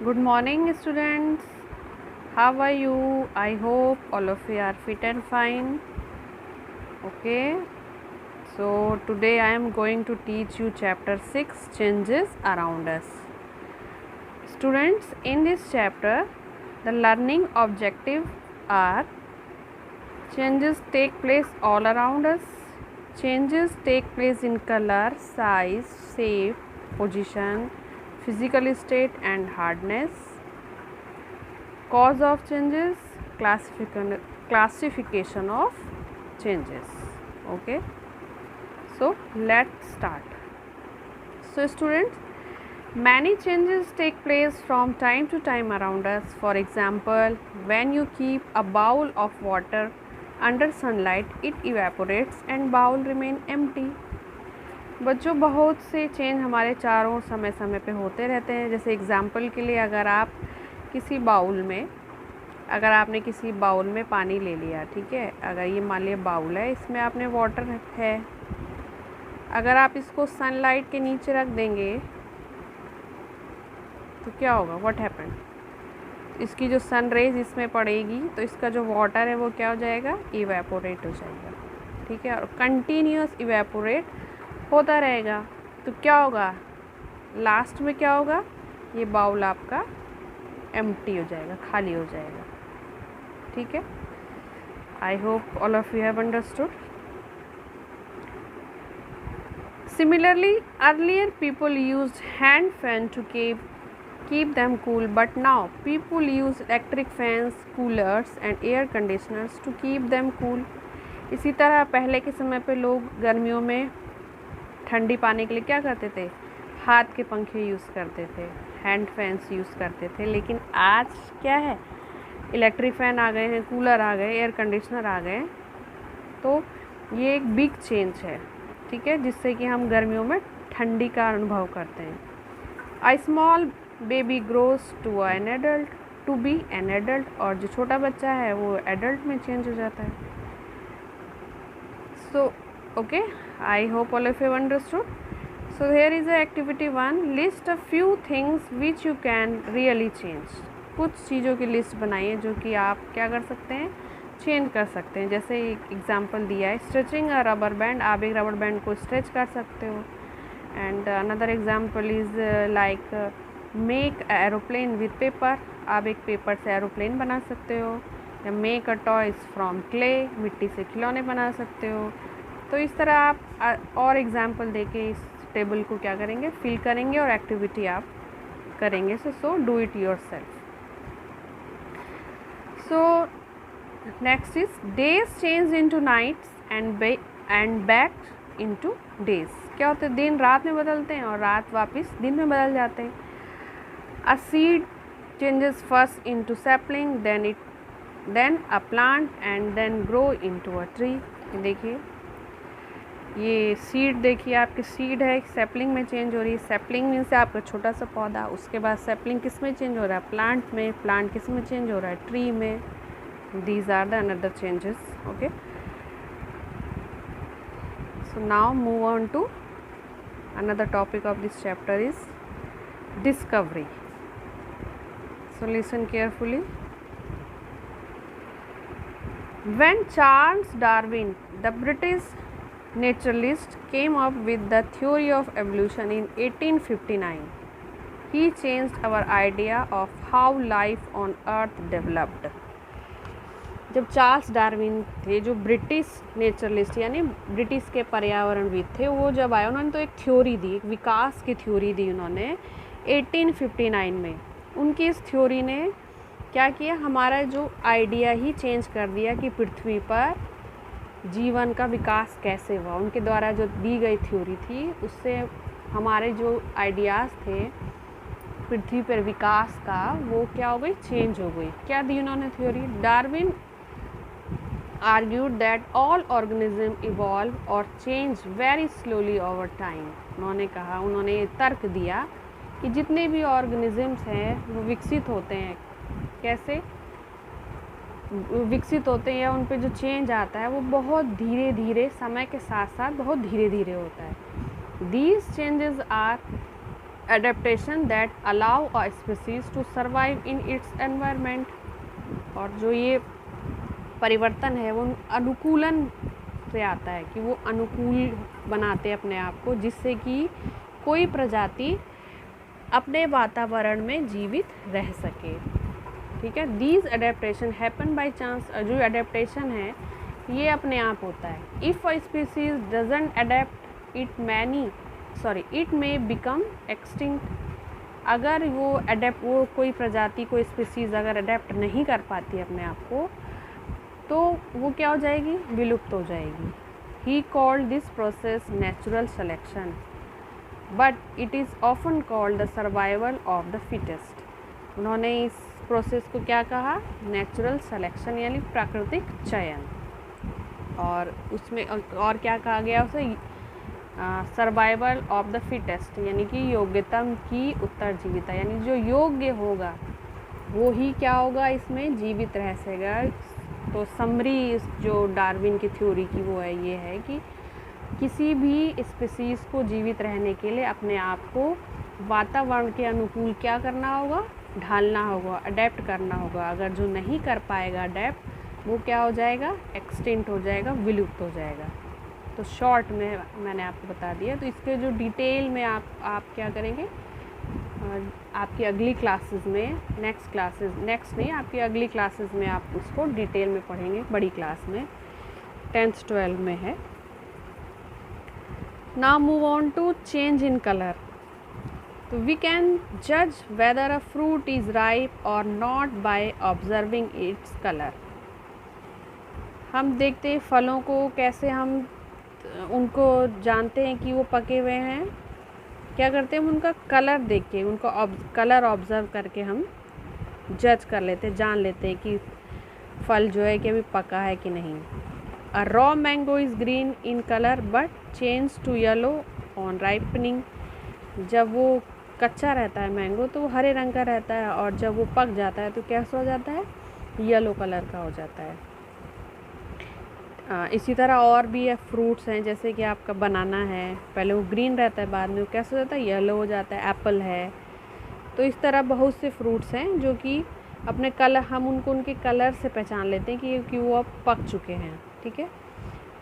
Good morning, students. How are you? I hope all of you are fit and fine. Okay. So, today I am going to teach you chapter 6 Changes Around Us. Students, in this chapter, the learning objectives are changes take place all around us. Changes take place in color, size, shape, position, physical state, and hardness. Cause of changes, classification of changes. Okay, so let's start. So students, many changes take place from time to time around us. For example, when you keep a bowl of water under sunlight, it evaporates and bowl remain empty. बच्चों, बहुत से change हमारे चारों समय समय पे होते रहते हैं. जैसे एग्जाम्पल के लिए, अगर आपने किसी बाउल में पानी ले लिया, ठीक है, अगर ये मान लिया बाउल है, इसमें आपने वाटर है, अगर आप इसको सनलाइट के नीचे रख देंगे तो क्या होगा? What happen? इसकी जो सन रेज इसमें पड़ेगी तो इसका जो वाटर है वो क्या हो जाएगा? इवेपोरेट हो जाएगा. ठीक है, और कंटिन्यूस इवेपोरेट होता रहेगा तो क्या होगा? लास्ट में क्या होगा? ये बाउल आपका एम्प्टी हो जाएगा, खाली हो जाएगा. ठीक है, I hope all of you have understood. Similarly, earlier people used hand fan to keep them cool, but now people use electric fans, coolers and air conditioners to keep them cool. इसी तरह पहले के समय पे लोग गर्मियों में ठंडी पाने के लिए क्या करते थे? हाथ के पंखे यूज़ करते थे, हैंड फैंस यूज़ करते थे. लेकिन आज क्या है? इलेक्ट्रिक फ़ैन आ गए हैं, कूलर आ गए, एयर कंडीशनर आ गए. तो ये एक बिग चेंज है, ठीक है, जिससे कि हम गर्मियों में ठंडी का अनुभव करते हैं. A small baby grows to be an adult, और जो छोटा बच्चा है वो एडल्ट में चेंज हो जाता है. So okay, I hope all of you understood. So here is activity 1. List a few things which you can really change. कुछ चीज़ों की लिस्ट बनाइए जो कि आप क्या कर सकते हैं? चेंज कर सकते हैं. जैसे एक एग्जांपल दिया है, स्ट्रेचिंग अ रबर बैंड. आप एक रबर बैंड को स्ट्रेच कर सकते हो. And another example is like make aeroplane with paper. आप एक पेपर से एरोप्लेन बना सकते हो. या make a toys from clay. मिट्टी से खिलौने बना सकते हो. तो इस तरह आप और एग्जांपल देके इस टेबल को क्या करेंगे? फिल करेंगे और एक्टिविटी आप करेंगे. So do it your self. So next is days change into nights and back into days. क्या होता है? दिन रात में बदलते हैं और रात वापस दिन में बदल जाते हैं. A seed changes first into sapling, then a plant and then grow into a tree. देखिए ये सीड, देखिए आपकी सीड है, सैपलिंग में चेंज हो रही है. सैपलिंग मीन्स से आपका छोटा सा पौधा. उसके बाद सैपलिंग किस में चेंज हो रहा है? प्लांट में. प्लांट किस में चेंज हो रहा है? ट्री में. These are the another changes. Okay, so now move on to another topic of this chapter is discovery. So listen carefully. When Charles Darwin, the British naturalist, came up with the theory of evolution in 1859, he changed our idea of how life on earth developed. जब Charles Darwin थे, जो British naturalist यानी British के पर्यावरणविद थे, वो जब आए उन्होंने तो एक थ्योरी दी, एक विकास की थ्योरी दी उन्होंने 1859 में. उनकी इस थ्योरी ने क्या किया? हमारा जो आइडिया ही चेंज कर दिया कि पृथ्वी पर जीवन का विकास कैसे हुआ. उनके द्वारा जो दी गई थ्योरी थी उससे हमारे जो आइडियाज़ थे पृथ्वी पर विकास का, वो क्या हो गई? चेंज हो गई. क्या दी उन्होंने theory? Darwin argued that all organisms evolve or change very slowly over time. उन्होंने ये तर्क दिया कि जितने भी ऑर्गेनिजम्स हैं वो विकसित होते हैं. कैसे विकसित होते हैं? उन पे जो चेंज आता है वो बहुत धीरे धीरे, समय के साथ साथ बहुत धीरे धीरे होता है. These changes are adaptation that allow a species to survive in its environment. और जो ये परिवर्तन है वो अनुकूलन से आता है कि वो अनुकूल बनाते हैं अपने आप को, जिससे कि कोई प्रजाति अपने वातावरण में जीवित रह सके। ठीक है, these adaptation happen by chance. जो अडेप्टेशन है ये अपने आप होता है। If a species doesn't adapt it may become extinct. अगर वो कोई प्रजाति, कोई स्पीसीज अगर अडेप्ट नहीं कर पाती अपने आप को, तो वो क्या हो जाएगी, विलुप्त हो जाएगी। He called this process natural selection but it is often called the survival of the fittest. उन्होंने इस प्रोसेस को क्या कहा, नेचुरल सिलेक्शन यानी प्राकृतिक चयन। और उसमें और क्या कहा गया उसे, सर्वाइवल ऑफ द फिटेस्ट यानी कि योग्यतम की उत्तरजीविता, यानी जो योग्य होगा वो ही क्या होगा, इसमें जीवित रह सकेगा। तो समरी जो डार्विन की थ्योरी की वो है, ये है कि किसी भी स्पीसीज़ को जीवित रहने के लिए अपने आप को वातावरण के अनुकूल क्या करना होगा, ढालना होगा, अडेप्ट करना होगा। अगर जो नहीं कर पाएगा अडेप्ट, वो क्या हो जाएगा, एक्सटिंक्ट हो जाएगा, विलुप्त हो जाएगा। तो शॉर्ट में मैंने आपको बता दिया। तो इसके जो डिटेल में आप क्या करेंगे, आपकी अगली क्लासेस में, नेक्स्ट नहीं, आपकी अगली क्लासेस में आप उसको डिटेल में पढ़ेंगे, बड़ी क्लास में 10th 12 में है। Now move on to change in colour. तो वी कैन जज whether a fruit is ripe or not by observing its colour. हम देखते हैं फलों को, कैसे हम उनको जानते हैं कि वो पके हुए हैं, क्या करते हैं, हम उनका कलर देख के, उनको कलर ऑब्ज़र्व करके हम जज कर लेते हैं, जान लेते हैं कि फल जो है कि अभी पका है कि नहीं। A raw mango is green in colour but change to yellow on ripening. जब वो कच्चा रहता है मैंगो तो वो हरे रंग का रहता है, और जब वो पक जाता है तो कैसा हो जाता है, येलो कलर का हो जाता है। इसी तरह और भी है, फ्रूट्स हैं, जैसे कि आपका बनाना है, पहले वो ग्रीन रहता है, बाद में वो कैसा हो जाता है, येलो हो जाता है। एप्पल है, तो इस तरह बहुत से फ्रूट्स हैं जो कि अपने कलर, हम उनको उनके कलर से पहचान लेते हैं कि वो अब पक चुके हैं। ठीक है।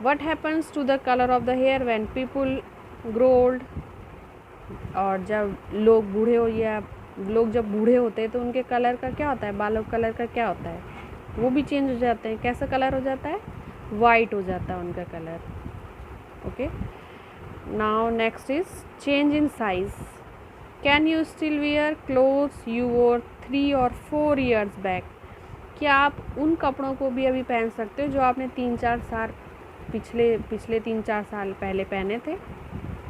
What happens to the colour of the hair when people grow old. और जब लोग बूढ़े हो, या लोग जब बूढ़े होते हैं तो उनके कलर का क्या होता है, बालों कलर का क्या होता है, वो भी चेंज हो जाते हैं। कैसा कलर हो जाता है, वाइट हो जाता है उनका colour. Okay, now next is change in size. Can you still wear clothes you wore 3 or 4 years back. क्या आप उन कपड़ों को भी अभी पहन सकते हो जो आपने 3-4 साल पिछले 3-4 साल पहले पहने थे।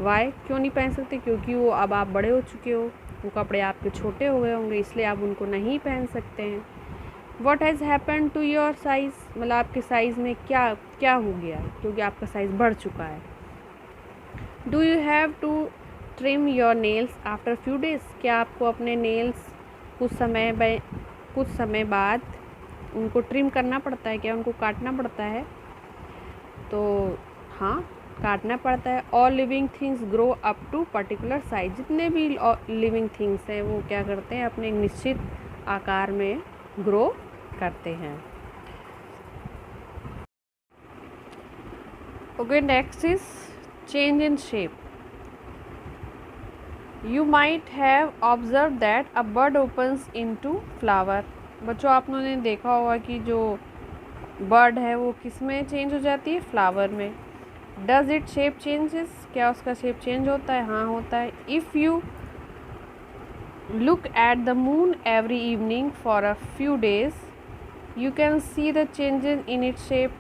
वाई, क्यों नहीं पहन सकते, क्योंकि वो अब आप बड़े हो चुके हो, वो कपड़े आपके छोटे हो गए होंगे, इसलिए आप उनको नहीं पहन सकते हैं। What has happened to your size, मतलब आपके साइज़ में क्या हो गया, क्योंकि आपका साइज़ बढ़ चुका है। Do you have to trim your nails after few days। क्या आपको अपने नेल्स कुछ समय बाद उनको ट्रिम करना पड़ता है, क्या उनको काटना पड़ता है। तो हाँ, काटना पड़ता है। All living things grow up to particular size। जितने भी लिविंग थिंग्स हैं वो क्या करते हैं, अपने निश्चित आकार में ग्रो करते हैं। Okay, next is change in shape. You might have observe that a bird opens into flower. बच्चों, आपने देखा होगा कि जो बर्ड है वो किस में चेंज हो जाती है, फ्लावर में। डज इट शेप चेंजेस, क्या उसका शेप चेंज होता है, हाँ होता है। If you look at the moon every evening for a few days you can see the changes in its shape।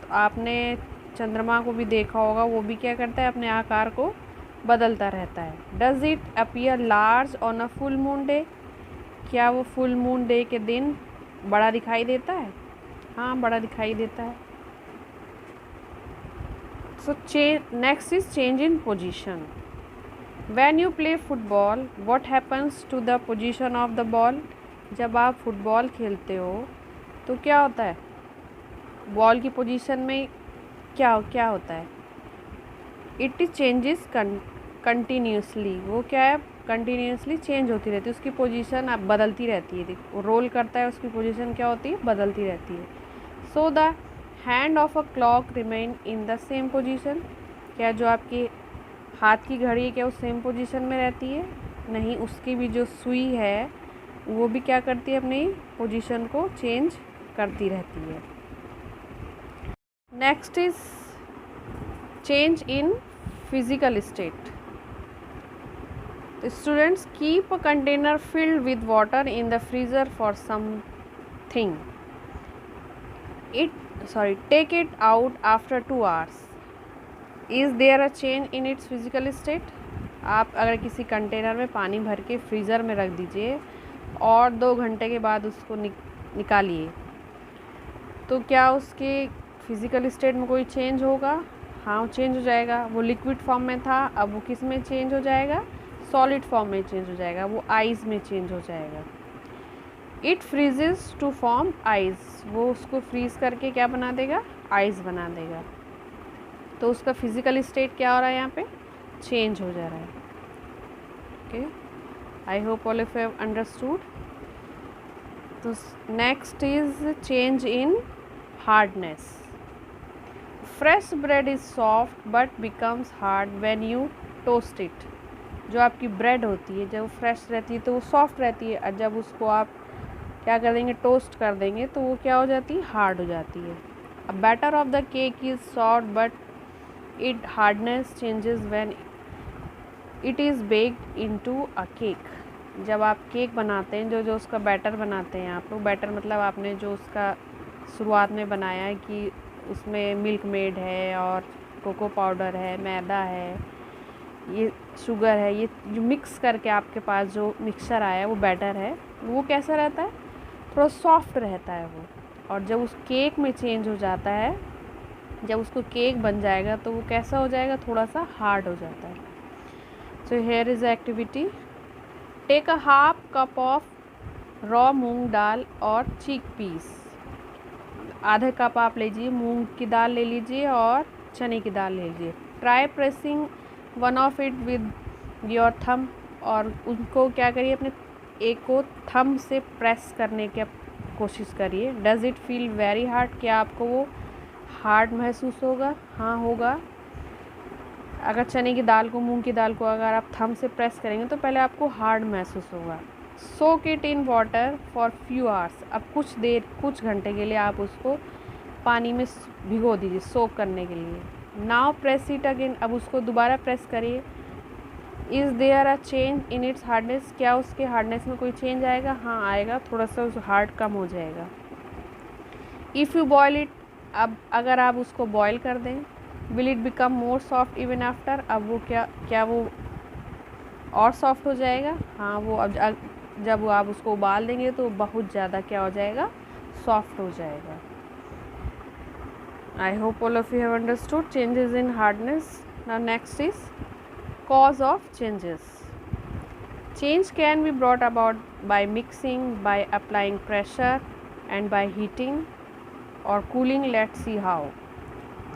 तो आपने चंद्रमा को भी देखा होगा, वो भी क्या करता है, अपने आकार को बदलता रहता है। Does it appear large on a full moon day. क्या वो फुल मून डे के दिन बड़ा दिखाई देता है, हाँ बड़ा दिखाई देता है। So next is change in position. When you play football, what happens to the position of the ball। जब आप फुटबॉल खेलते हो तो क्या होता है, बॉल की पोजीशन में क्या होता है, इट चेंजेस कंटिन्यूसली। वो क्या है, कंटिन्यूसली चेंज होती रहती है, उसकी पोजीशन अब बदलती रहती है, वो रोल करता है, उसकी पोजीशन क्या होती है, बदलती रहती है। So the hand of a clock remain in the same position, क्या जो आपकी हाथ की घड़ी है क्या वो सेम पोजीशन में रहती है? नहीं, उसकी भी जो सुई है वो भी क्या करती है, अपनी पोजीशन को चेंज करती रहती है। Next is change in physical state. Students, keep a container filled with water in the freezer for something, take it out after 2 hours। Is there a change in its physical state? आप अगर किसी container में पानी भर के freezer में रख दीजिए और 2 घंटे के बाद उसको निकालिए, तो क्या उसके फिज़िकल स्टेट में कोई चेंज होगा? हाँ, चेंज हो जाएगा। वो लिक्विड फॉर्म में था, अब वो किस में चेंज हो जाएगा? सॉलिड फॉर्म में चेंज हो जाएगा, वो आइस में चेंज हो जाएगा। It freezes to form ice, वो उसको फ्रीज़ करके क्या बना देगा? आइस बना देगा। तो उसका फिजिकल स्टेट क्या हो रहा है, यहाँ पे चेंज हो जा रहा है। Okay, I hope all of you have understood. तो next is change in hardness. Fresh bread is soft but becomes hard when you toast it. जो आपकी ब्रेड होती है जब फ्रेश रहती है तो वो सॉफ्ट रहती है, और जब उसको आप क्या कर देंगे, टोस्ट कर देंगे, तो वो क्या हो जाती है, हार्ड हो जाती है। A batter of the cake is soft but it hardness changes when it is baked into a cake. जब आप केक बनाते हैं, जो उसका बैटर बनाते हैं आप लोग, बैटर मतलब आपने जो उसका शुरुआत में बनाया है कि उसमें मिल्क मेड है और कोको पाउडर है, मैदा है, ये शुगर है, ये जो मिक्स करके आपके पास जो मिक्सचर आया है वो बैटर है, वो कैसा रहता है, थोड़ा सॉफ्ट रहता है वो। और जब उस केक में चेंज हो जाता है, जब उसको केक बन जाएगा तो वो कैसा हो जाएगा, थोड़ा सा हार्ड हो जाता है। So here is activity, take a half cup of raw moong dal और चिक पीस। आधा कप आप लीजिए मूंग की दाल ले लीजिए और चने की दाल ले लीजिए। Try pressing one of it with your थम, और उनको क्या करिए, अपने एक को थम से प्रेस करने की कोशिश करिए। Does it feel very hard? क्या आपको वो हार्ड महसूस होगा? हाँ, होगा। अगर चने की दाल को, मूंग की दाल को अगर आप थम से प्रेस करेंगे तो पहले आपको हार्ड महसूस होगा। Soak it in water for few hours. अब कुछ देर, कुछ घंटे के लिए आप उसको पानी में भिगो दीजिए सोक करने के लिए। नाउ प्रेस इट अगेन, अब उसको दोबारा प्रेस करिए। Is there a change in its hardness? क्या उसके हार्डनेस में कोई चेंज आएगा? हाँ, आएगा, थोड़ा सा उस हार्ड कम हो जाएगा। इफ़ यू बॉयल इट, अब अगर आप उसको बॉयल कर दें, will it become more soft even after? अब वो क्या वो और सॉफ्ट हो जाएगा? हाँ, वो अब जब आप उसको उबाल देंगे तो बहुत ज़्यादा क्या हो जाएगा, सॉफ्ट हो जाएगा। आई hope all of you have understood changes in hardness. Now next is cause of changes. Change can be brought about by mixing, by applying pressure and by heating or cooling. Let's see how.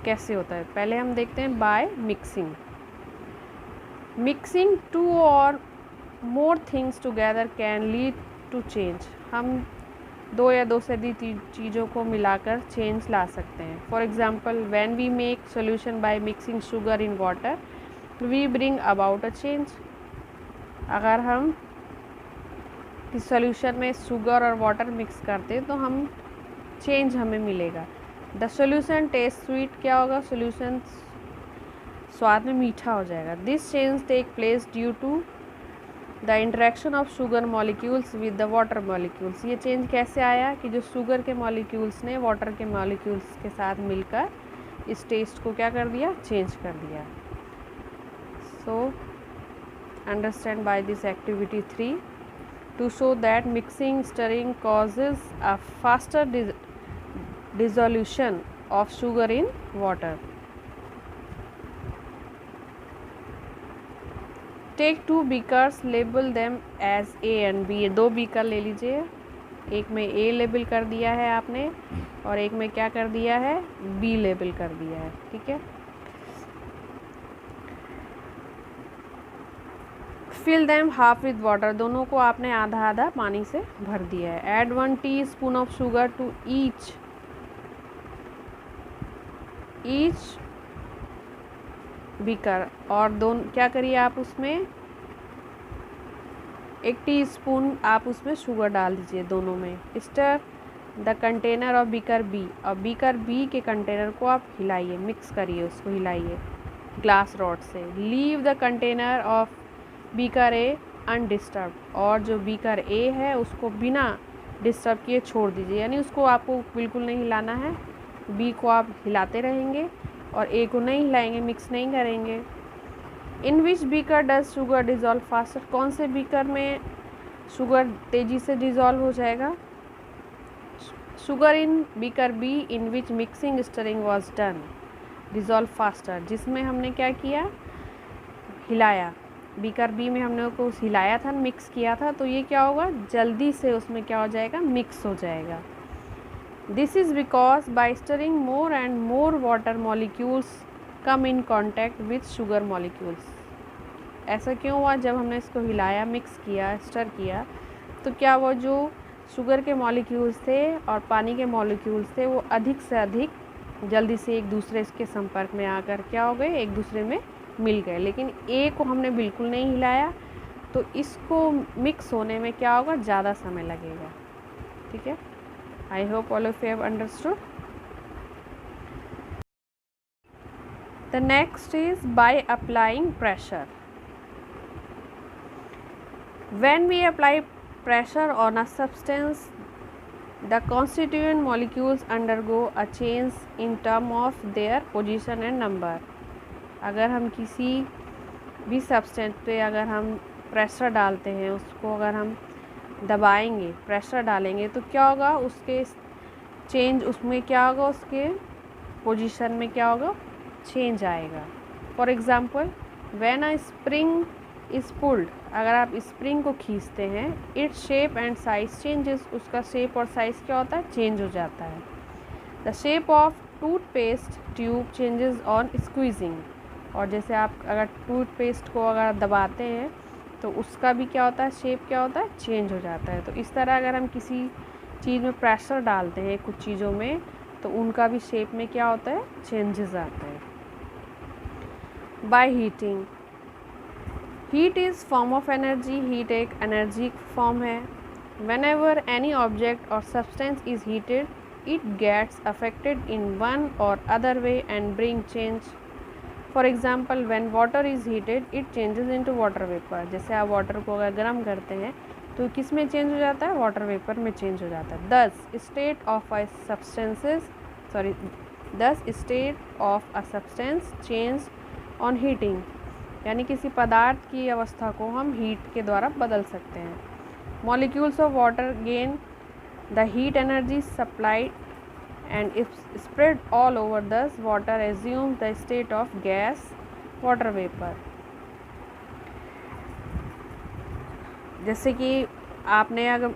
कैसे होता है, पहले हम देखते हैं by mixing. Mixing two or more things together can lead to change. हम दो या दो से अधिक चीज़ों को मिलाकर चेंज ला सकते हैं। For example, when we make solution by mixing sugar in water, we bring about a change. अगर हम इस सॉल्यूशन में शुगर और वाटर मिक्स करते हैं तो हम चेंज हमें मिलेगा। द सॉल्यूशन टेस्ट स्वीट, क्या होगा, सॉल्यूशन स्वाद में मीठा हो जाएगा। This change take place due to the interaction of sugar molecules with the water molecules. ये चेंज कैसे आया कि जो शुगर के मॉलिक्यूल्स ने वाटर के मॉलिक्यूल्स के साथ मिलकर इस टेस्ट को क्या कर दिया, चेंज कर दिया। So understand by this activity 3 to show that mixing stirring causes a faster dissolution of sugar in water. Take 2 beakers, label them as A and B. 2 beaker ले लीजिए, एक में A लेबल कर दिया है आपने और एक में क्या कर दिया है, B लेबल कर दिया है, ठीक है। Fill them half with water, दोनों को आपने आधा आधा पानी से भर दिया है। Add 1 teaspoon of sugar to each beaker, और दोनों क्या करिए आप उसमें 1 टीस्पून आप उसमें शुगर डाल दीजिए दोनों में। Stir the container of beaker B, और बीकर बी के कंटेनर को आप हिलाइए, मिक्स करिए, उसको हिलाइए ग्लास रॉड से। Leave the container of beaker A undisturb, और जो बीकर ए है उसको बिना डिस्टर्ब किए छोड़ दीजिए, यानी उसको आपको बिल्कुल नहीं हिलाना है। बी को आप हिलाते रहेंगे और ए को नहीं हिलाएंगे, मिक्स नहीं करेंगे। In which beaker does sugar dissolve faster, कौन से बीकर में शुगर तेज़ी से डिज़ोल्व हो जाएगा? Sugar in beaker be in which mixing stirring was done dissolve faster, जिसमें हमने क्या किया, हिलाया। बीकर बी में हमने को हिलाया था, मिक्स किया था, तो ये क्या होगा, जल्दी से उसमें क्या हो जाएगा, मिक्स हो जाएगा। This is because by stirring more and more water molecules come in contact with sugar molecules. ऐसा क्यों हुआ? जब हमने इसको हिलाया, मिक्स किया, स्टर किया, तो क्या वो जो शुगर के मॉलिक्यूल्स थे और पानी के मॉलिक्यूल्स थे वो अधिक से अधिक जल्दी से एक दूसरे के संपर्क में आकर क्या हो गए, एक दूसरे में मिल गए। लेकिन ए को हमने बिल्कुल नहीं हिलाया, तो इसको मिक्स होने में क्या होगा, ज़्यादा समय लगेगा। ठीक है, I hope all of you have understood. The next is by applying pressure. When we apply pressure on a substance, the constituent molecules undergo a change in terms of their position and number. अगर हम किसी भी substance पे अगर हम pressure डालते हैं, उसको अगर हम दबाएंगे, प्रेशर डालेंगे, तो क्या होगा, उसके चेंज, उसमें क्या होगा, उसके पोजीशन में क्या होगा, चेंज आएगा। For example, when a spring is pulled, अगर आप स्प्रिंग को खींचते हैं, its shape and size changes, उसका शेप और साइज़ क्या होता है, चेंज हो जाता है। The shape of toothpaste tube changes on squeezing, और जैसे आप अगर टूथपेस्ट को अगर दबाते हैं तो उसका भी क्या होता है, शेप क्या होता है, चेंज हो जाता है। तो इस तरह अगर हम किसी चीज़ में प्रेशर डालते हैं, कुछ चीज़ों में, तो उनका भी शेप में क्या होता है, चेंजेस आता है। By heating, heat is form of energy, heat एक एनर्जी फॉर्म है। Whenever any object or substance is heated, it gets affected in one or other way and bring change. For example, when water is heated it changes into water vapour, जैसे आप water को अगर गर्म करते हैं तो किस में चेंज हो जाता है, वाटर वेपर में चेंज हो जाता है। दस state of a substance change on heating, यानी किसी पदार्थ की अवस्था को हम हीट के द्वारा बदल सकते हैं। Molecules of water gain the heat energy supplied and if spread all over, thus water assumes the state of gas, water vapor। जैसे कि आपने अगर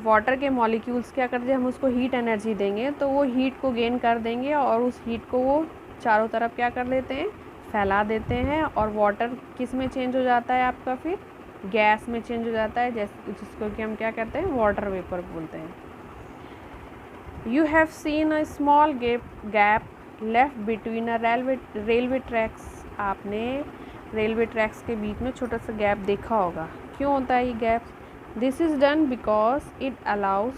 वाटर के मॉलिक्यूल्स क्या करते हैं, हम उसको हीट एनर्जी देंगे तो वो हीट को गेन कर देंगे और उस हीट को वो चारों तरफ क्या कर देते हैं, फैला देते हैं, और वाटर किस में चेंज हो जाता है आपका, फिर गैस में चेंज हो जाता है, जिसको कि हम क्या कहते हैं, वाटर वेपर बोलते हैं। You have seen a small gap left between a railway tracks। आपने रेलवे ट्रैक्स के बीच में छोटा सा गैप देखा होगा। क्यों होता है ये gap? This is done because it allows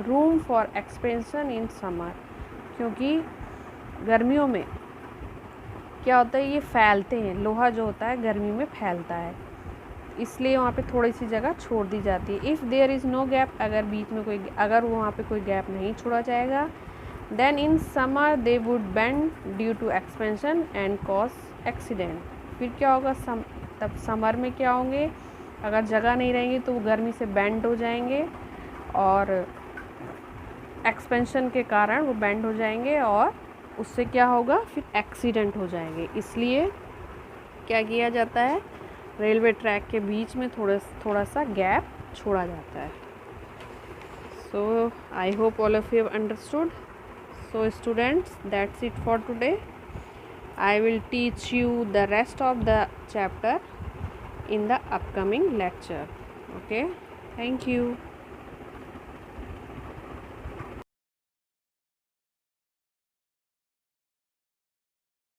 room for expansion in summer, क्योंकि गर्मियों में क्या होता है, ये फैलते हैं, लोहा जो होता है गर्मी में फैलता है, इसलिए वहाँ पे थोड़ी सी जगह छोड़ दी जाती है। If there is no gap, अगर बीच में अगर वहाँ पे कोई गैप नहीं छोड़ा जाएगा, then in summer they would bend due to expansion and cause accident. फिर क्या होगा, तब समर में क्या होंगे, अगर जगह नहीं रहेगी तो वो गर्मी से बेंड हो जाएंगे और एक्सपेंशन के कारण वो बेंड हो जाएंगे और उससे क्या होगा, फिर एक्सीडेंट हो जाएंगे। इसलिए क्या किया जाता है, रेलवे ट्रैक के बीच में थोड़ा सा गैप छोड़ा जाता है। So I hope all of you have understood. So students, that's it for today. I will teach you the rest of the chapter in the upcoming lecture. Okay, thank you.